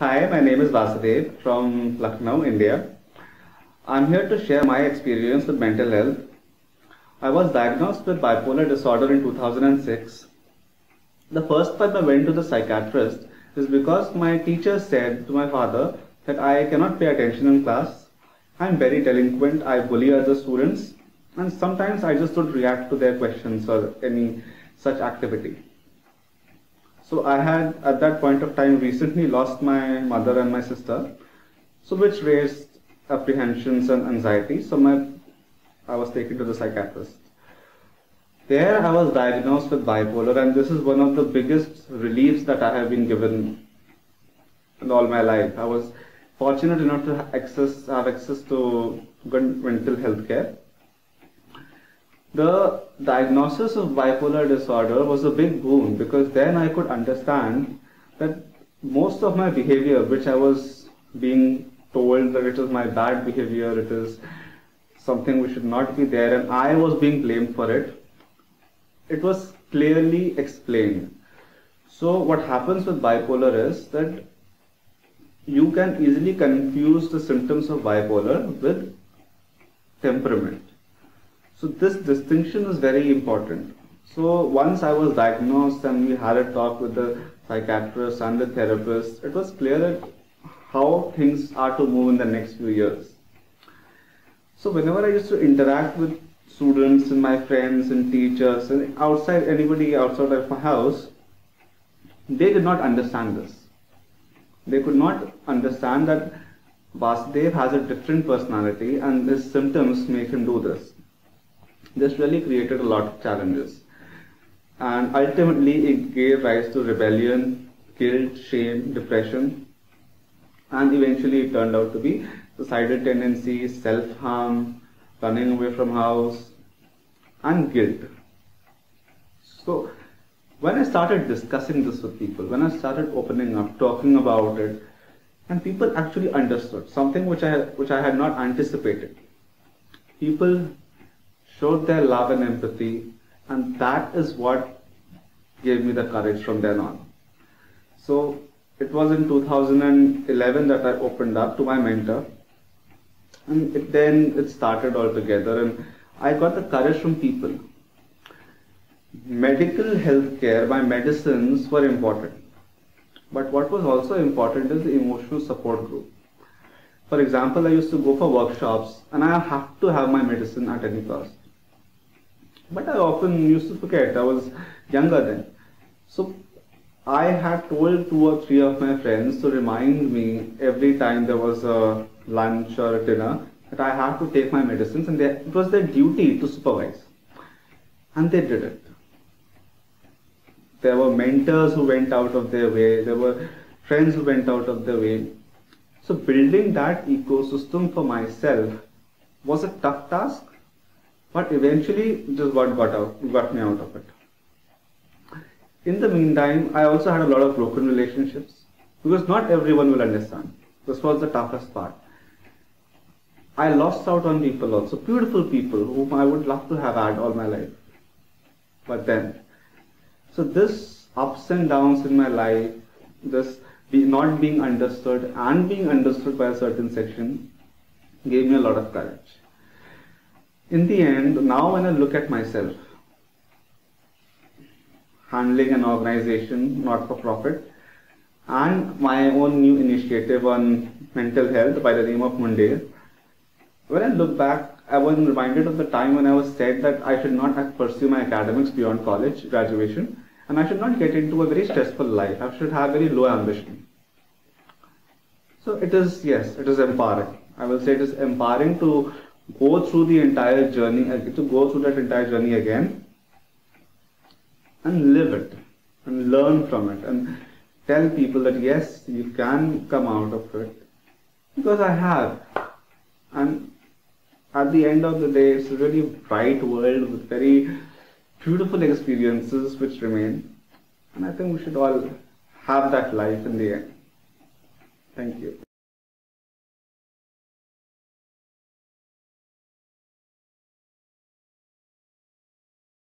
Hi, my name is Vasudev from Lucknow, India. I'm here to share my experience with mental health. I was diagnosed with bipolar disorder in 2006. The first time I went to the psychiatrist is because my teacher said to my father that I cannot pay attention in class. I'm very delinquent, I bully other students, and sometimes I just don't react to their questions or any such activity. So I had at that point of time recently lost my mother and my sister, so which raised apprehensions and anxiety. I was taken to the psychiatrist. There I was diagnosed with bipolar, and this is one of the biggest reliefs that I have been given in all my life. I was fortunate enough to have access to good mental health care. The diagnosis of bipolar disorder was a big boon because then I could understand that most of my behavior, which I was being told that it is my bad behavior, it is something which should not be there, and I was being blamed for it, it was clearly explained. So what happens with bipolar is that you can easily confuse the symptoms of bipolar with temperament. So this distinction is very important. So once I was diagnosed and we had a talk with the psychiatrist and the therapist, it was clear that how things are to move in the next few years. So whenever I used to interact with students and my friends and teachers and anybody outside of my house, they did not understand this. They could not understand that Vasudev has a different personality and his symptoms make him do this. This really created a lot of challenges. And ultimately it gave rise to rebellion, guilt, shame, depression, and eventually it turned out to be suicidal tendencies, self-harm, running away from house, and guilt. So when I started discussing this with people, when I started opening up, talking about it, and people actually understood something which I had not anticipated. People showed their love and empathy, and that is what gave me the courage from then on. So it was in 2011 that I opened up to my mentor, and then it started all together, and I got the courage from people. Medical health care, my medicines were important, but what was also important is the emotional support group. For example, I used to go for workshops and I have to have my medicine at any cost. But I often used to forget, I was younger then. So I had told 2 or 3 of my friends to remind me every time there was a lunch or a dinner that I have to take my medicines, and it was their duty to supervise. And they did it. There were mentors who went out of their way, there were friends who went out of their way. So building that ecosystem for myself was a tough task, but eventually just got me out of it. In the meantime, I also had a lot of broken relationships because not everyone will understand. This was the toughest part. I lost out on people also, beautiful people whom I would love to have had all my life. But then, so this ups and downs in my life, this not being understood and being understood by a certain section gave me a lot of courage. In the end, now when I look at myself, handling an organization, not for profit, and my own new initiative on mental health by the name of Mundir, when I look back, I was reminded of the time when I was said that I should not pursue my academics beyond college, graduation, and I should not get into a very stressful life. I should have very low ambition. So it is, yes, it is empowering. I will say it is empowering to go through the entire journey, to go through that entire journey again and live it and learn from it and tell people that yes, you can come out of it, because I have. And at the end of the day, it's a really bright world with very beautiful experiences which remain, and I think we should all have that life in the end. Thank you.